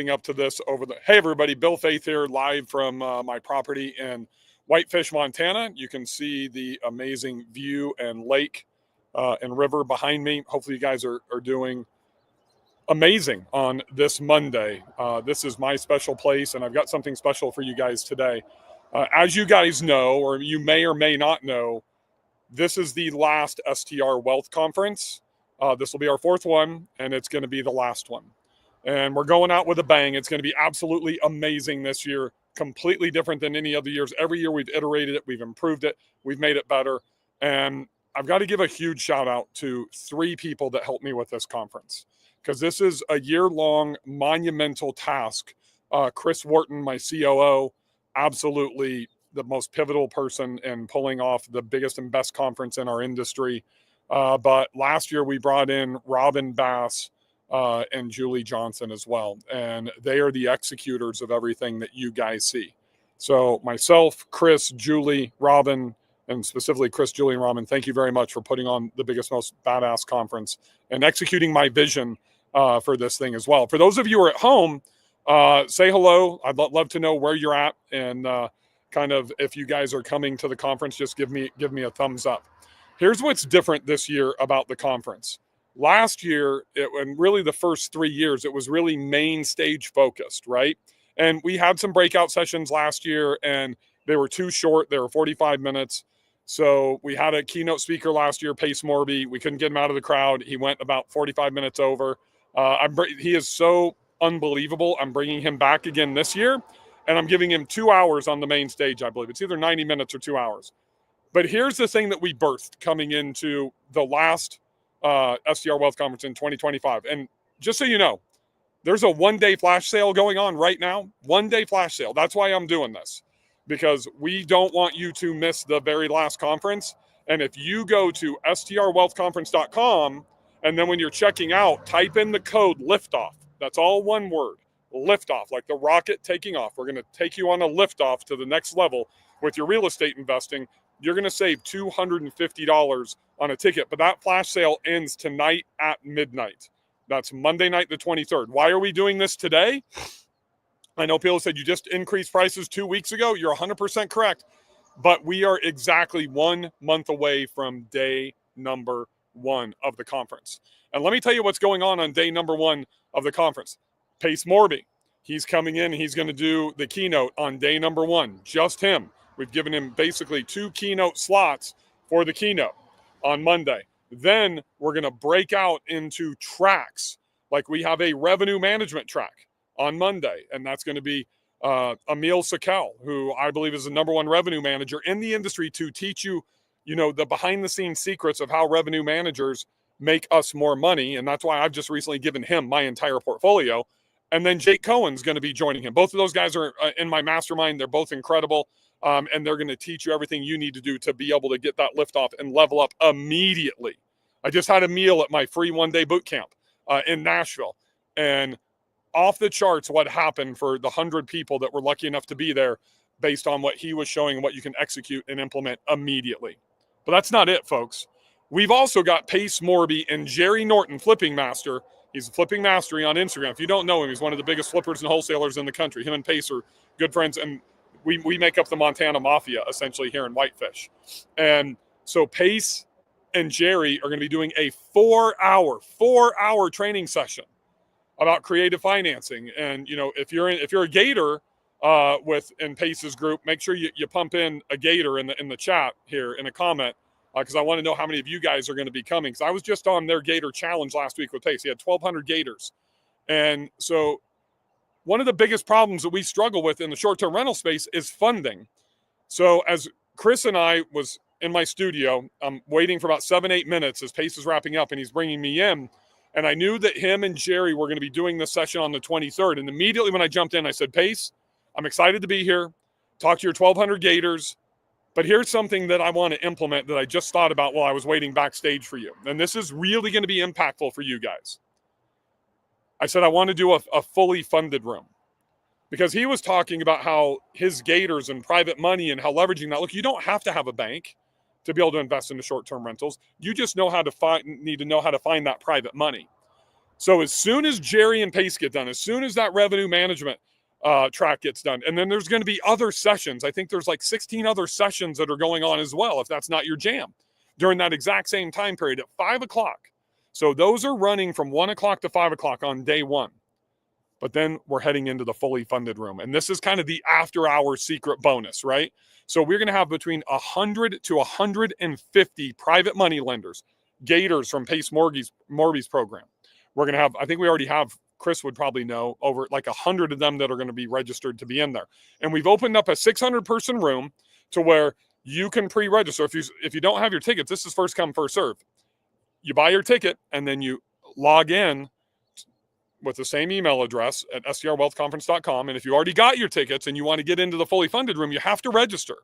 up to this hey everybody, Bill Faith here, live from my property in Whitefish, Montana. You can see the amazing view and lake and river behind me. Hopefully you guys are doing amazing on this Monday. This is my special place, and I've got something special for you guys today. As you guys know, or you may or may not know, this is the last STR Wealth Conference. This will be our fourth one, and it's going to be the last one. And we're going out with a bang. It's going to be absolutely amazing this year, completely different than any other years. Every year we've iterated it, we've improved it, we've made it better. And I've got to give a huge shout out to 3 people that helped me with this conference, because this is a year-long monumental task. Chris Wharton, my COO, absolutely the most pivotal person in pulling off the biggest and best conference in our industry. But last year we brought in Robin Bass and Julie Johnson as well. And they are the executors of everything that you guys see. So myself, Chris, Julie, Robin, and specifically Chris, Julie, and Robin, thank you very much for putting on the biggest, most badass conference and executing my vision for this thing as well. For those of you who are at home, say hello. I'd love to know where you're at, and kind of if you guys are coming to the conference, just give me a thumbs up. Here's what's different this year about the conference. Last year, and really the first 3 years, it was really main stage focused, right? And we had some breakout sessions last year, and they were too short. They were 45 minutes. So we had a keynote speaker last year, Pace Morby. We couldn't get him out of the crowd. He went about 45 minutes over. He is so unbelievable. I'm bringing him back again this year, and I'm giving him 2 hours on the main stage, I believe. It's either 90 minutes or 2 hours. But here's the thing that we birthed coming into the last STR Wealth Conference in 2025. And just so you know, there's a one-day flash sale going on right now. One-day flash sale. That's why I'm doing this, because we don't want you to miss the very last conference. And if you go to strwealthconference.com, and then when you're checking out, type in the code LIFTOFF. That's all one word, liftoff, like the rocket taking off. We're going to take you on a liftoff to the next level with your real estate investing. You're going to save $250 on a ticket, but that flash sale ends tonight at midnight. That's Monday night, the 23rd. Why are we doing this today? I know people said you just increased prices 2 weeks ago. You're 100% correct, but we are exactly 1 month away from day number 1 of the conference. And let me tell you what's going on day number 1 of the conference. Pace Morby, he's coming in. He's going to do the keynote on day number 1, just him. We've given him basically 2 keynote slots for the keynote on Monday. Then we're going to break out into tracks. Like we have a revenue management track on Monday, and that's going to be Emil Sakel, who I believe is the #1 revenue manager in the industry, to teach you, the behind-the-scenes secrets of how revenue managers make us more money. And that's why I've just recently given him my entire portfolio. And then Jake Cohen's going to be joining him. Both of those guys are in my mastermind. They're both incredible. And they're going to teach you everything you need to do to be able to get that liftoff and level up immediately. I just had a meal at my free one-day boot camp in Nashville. And off the charts what happened for the 100 people that were lucky enough to be there based on what he was showing and what you can execute and implement immediately. But that's not it, folks. We've also got Pace Morby and Jerry Norton, Flipping Master. He's Flipping Mastery on Instagram. If you don't know him, he's one of the biggest flippers and wholesalers in the country. Him and Pace are good friends, and we make up the Montana Mafia, essentially, here in Whitefish. And so Pace and Jerry are going to be doing a 4-hour training session about creative financing. And, if you're a Gator in Pace's group, make sure you pump in a Gator in the chat here in a comment, because I want to know how many of you guys are going to be coming. Because I was just on their Gator Challenge last week with Pace. He had 1,200 Gators. And so one of the biggest problems that we struggle with in the short-term rental space is funding. So as Chris and I was in my studio, I'm waiting for about 7-8 minutes as Pace is wrapping up, and he's bringing me in. And I knew that him and Jerry were going to be doing this session on the 23rd. And immediately when I jumped in, I said, Pace, I'm excited to be here. Talk to your 1,200 Gators. But here's something that I want to implement that I just thought about while I was waiting backstage for you. And this is really going to be impactful for you guys. I said, I want to do a fully funded room, because he was talking about how his Gators and private money and how leveraging that. Look, you don't have to have a bank to be able to invest into short-term rentals. You just need to know how to find that private money. So as soon as Jerry and Pace get done, as soon as that revenue management track gets done, and then there's going to be other sessions. I think there's like 16 other sessions that are going on as well, if that's not your jam, during that exact same time period at 5 o'clock. So those are running from 1 o'clock to 5 o'clock on day one. But then we're heading into the fully funded room. And this is kind of the after-hours secret bonus, right? So we're going to have between 100 to 150 private money lenders, Gators from Pace Morby's program. We're going to have, I think we already have, Chris would probably know, over like 100 of them that are going to be registered to be in there. And we've opened up a 600-person room to where you can pre-register. If you don't have your tickets, this is first come, first serve. You buy your ticket, and then you log in with the same email address at sdrwealthconference.com. And if you already got your tickets and you want to get into the fully funded room, you have to register.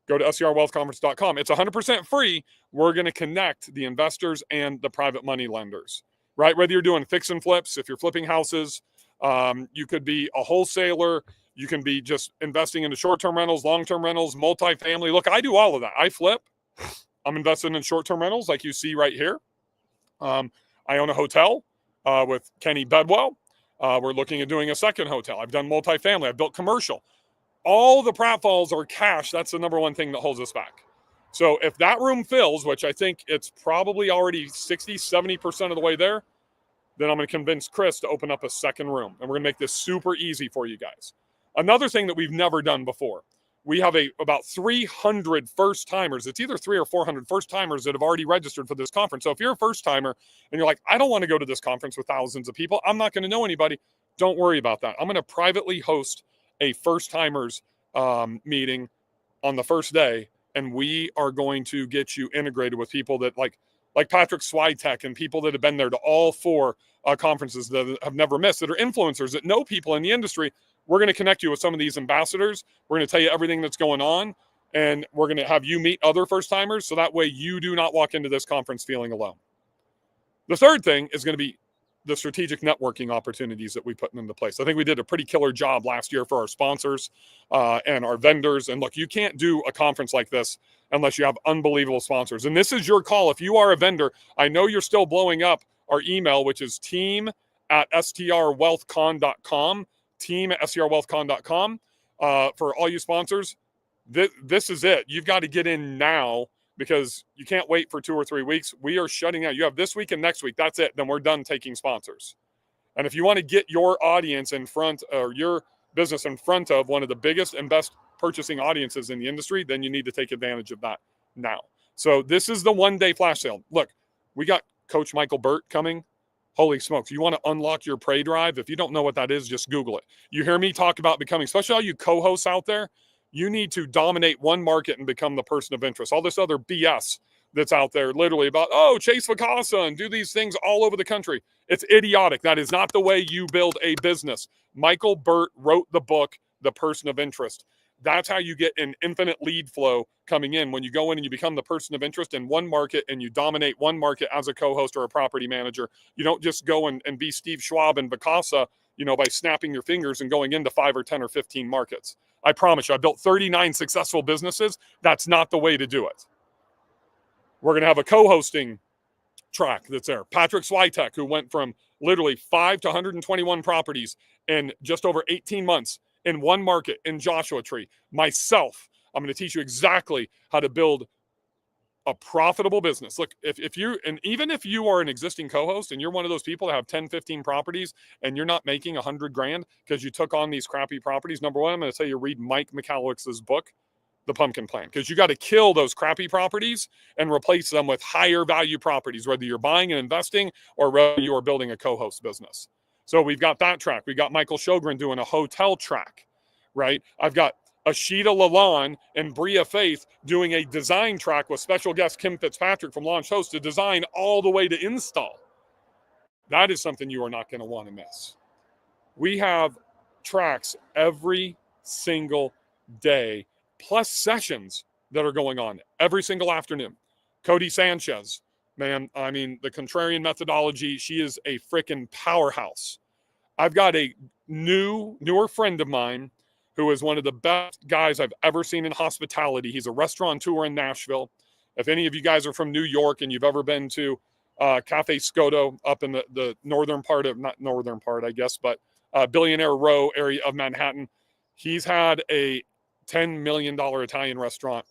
Go to sdrwealthconference.com. It's 100% free. We're going to connect the investors and the private money lenders, right? Whether you're doing fix and flips, if you're flipping houses, you could be a wholesaler. You can be just investing into short-term rentals, long-term rentals, multifamily. Look, I do all of that. I flip. I'm invested in short-term rentals like you see right here. I own a hotel with Kenny Bedwell. We're looking at doing a second hotel. I've done multifamily. I've built commercial. All the pratfalls are cash. That's the number one thing that holds us back. So if that room fills, which I think it's probably already 60, 70% of the way there, then I'm going to convince Chris to open up a second room. And we're going to make this super easy for you guys. Another thing that we've never done before, we have about 300 first-timers. It's either 300 or 400 first-timers that have already registered for this conference. So if you're a first-timer and you're like, I don't want to go to this conference with thousands of people, I'm not going to know anybody, don't worry about that. I'm going to privately host a first-timers meeting on the first day, and we are going to get you integrated with people that like Patrick Switek and people that have been there to all four conferences that have never missed, that are influencers, that know people in the industry. We're going to connect you with some of these ambassadors. We're going to tell you everything that's going on, and we're going to have you meet other first-timers so that way you do not walk into this conference feeling alone. The third thing is going to be the strategic networking opportunities that we put into place. I think we did a pretty killer job last year for our sponsors and our vendors. And look, you can't do a conference like this unless you have unbelievable sponsors. And this is your call. If you are a vendor, I know you're still blowing up our email, which is team@strwealthcon.com, team@strwealthcon.com. For all you sponsors, this is it. You've got to get in now, because you can't wait for 2 or 3 weeks. We are shutting out. You have this week and next week. That's it. Then we're done taking sponsors. And if you want to get your audience in front, or your business in front of one of the biggest and best purchasing audiences in the industry, then you need to take advantage of that now. So this is the one-day flash sale. Look, we got Coach Michael Burt coming. Holy smokes. You want to unlock your Prey Drive? If you don't know what that is, just Google it. You hear me talk about becoming, especially all you co-hosts out there, you need to dominate one market and become the person of interest. All this other BS that's out there literally about, oh, chase Vacasa and do these things all over the country. It's idiotic. That is not the way you build a business. Michael Burt wrote the book, The Person of Interest. That's how you get an infinite lead flow coming in. When you go in and you become the person of interest in one market and you dominate one market as a co-host or a property manager, you don't just go and be Steve Schwab and Vacasa, by snapping your fingers and going into 5 or 10 or 15 markets. I promise you, I built 39 successful businesses. That's not the way to do it. We're going to have a co-hosting track that's there. Patrick Switek, who went from literally 5 to 121 properties in just over 18 months in one market in Joshua Tree. Myself, I'm going to teach you exactly how to build a profitable business. Look, even if you are an existing co-host and you're one of those people that have 10, 15 properties and you're not making $100,000 because you took on these crappy properties, number one, I'm going to tell you, read Mike Michalowicz's book, The Pumpkin Plan, because you got to kill those crappy properties and replace them with higher value properties, whether you're buying and investing or whether you are building a co-host business. So we've got that track. We got Michael Shogren doing a hotel track, right? I've got Ashita Lalonde and Bria Faith doing a design track with special guest Kim Fitzpatrick from Launch Host to design all the way to install. That is something you are not going to want to miss. We have tracks every single day, plus sessions that are going on every single afternoon. Cody Sanchez, man, I mean, the contrarian methodology, she is a freaking powerhouse. I've got a newer friend of mine who is one of the best guys I've ever seen in hospitality. He's a restaurateur in Nashville. If any of you guys are from New York and you've ever been to Cafe Scoto up in the northern part of, not northern part, I guess, but Billionaire Row area of Manhattan. He's had a $10 million Italian restaurant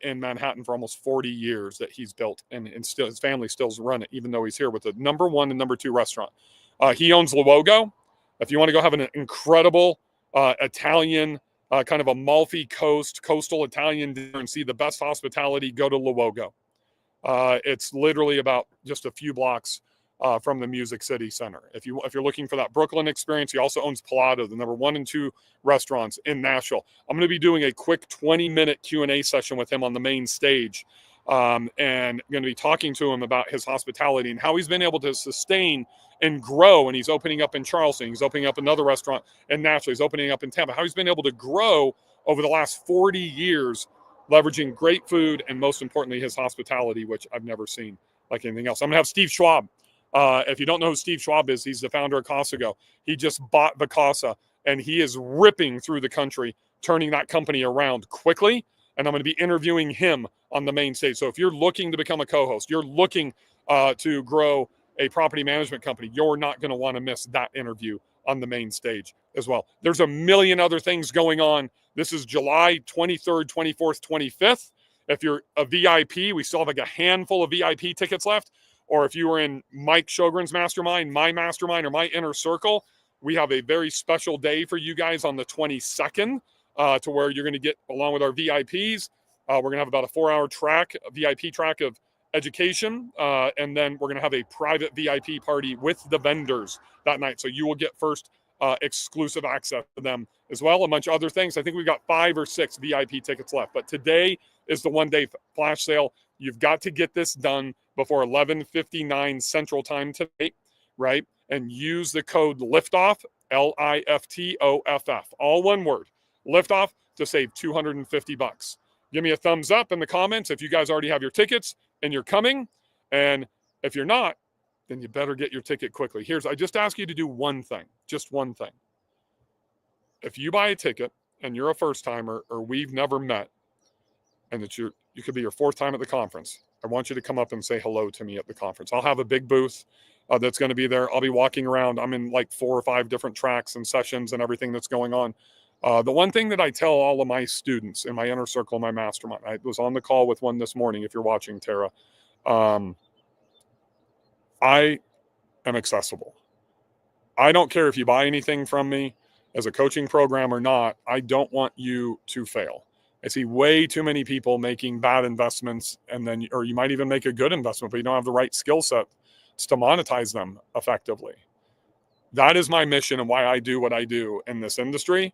in Manhattan for almost 40 years that he's built, and still his family still's run it, even though he's here with the #1 and #2 restaurant. He owns Luogo. If you want to go have an incredible Italian, kind of Amalfi coastal Italian dinner and see the best hospitality, go to Luogo. It's literally about just a few blocks from the Music City Center. If you're looking for that Brooklyn experience, he also owns Palado, the #1 and #2 restaurants in Nashville. I'm going to be doing a quick 20-minute Q&A session with him on the main stage, and I'm going to be talking to him about his hospitality and how he's been able to sustain and grow. And he's opening up in Charleston. He's opening up another restaurant in Nashville. He's opening up in Tampa. How he's been able to grow over the last 40 years, leveraging great food and, most importantly, his hospitality, which I've never seen like anything else. I'm going to have Steve Schwab. If you don't know who Steve Schwab is, he's the founder of CasaGo. He just bought Vacasa, and he is ripping through the country, turning that company around quickly. And I'm going to be interviewing him on the main stage. So if you're looking to become a co-host, you're looking to grow a property management company, you're not going to want to miss that interview on the main stage as well. There's a million other things going on. This is July 23rd, 24th, 25th. If you're a VIP, we still have like a handful of VIP tickets left. Or if you were in Mike Sjogren's mastermind, my mastermind, or my inner circle, we have a very special day for you guys on the 22nd to where you're going to get, along with our VIPs, we're going to have about a 4-hour track, a VIP track of education, and then we're going to have a private VIP party with the vendors that night. So you will get first exclusive access to them as well, a bunch of other things. I think we've got 5 or 6 VIP tickets left, but today is the one-day flash sale. You've got to get this done before 11:59 Central Time today, right? And use the code LIFTOFF, LIFTOFF, all one word, LIFTOFF, to save $250. Give me a thumbs up in the comments if you guys already have your tickets and you're coming. And if you're not, then you better get your ticket quickly. I just ask you to do one thing, just one thing. If you buy a ticket and you're a first timer or we've never met, and that you could be your 4th time at the conference, I want you to come up and say hello to me at the conference. I'll have a big booth that's going to be there. I'll be walking around. I'm in like 4 or 5 different tracks and sessions and everything that's going on. The one thing that I tell all of my students in my inner circle, my mastermind, I was on the call with one this morning, if you're watching, Tara, I am accessible. I don't care if you buy anything from me as a coaching program or not. I don't want you to fail. I see way too many people making bad investments, or you might even make a good investment, but you don't have the right skill set to monetize them effectively. That is my mission and why I do what I do in this industry.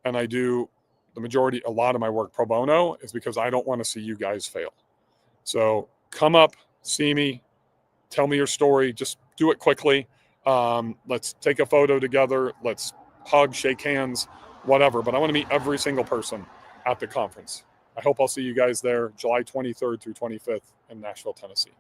And I do a lot of my work pro bono is because I don't want to see you guys fail. So come up, see me, tell me your story. Just do it quickly. Let's take a photo together. Let's hug, shake hands, whatever. But I want to meet every single person at the conference. I hope I'll see you guys there July 23rd through 25th in Nashville, Tennessee.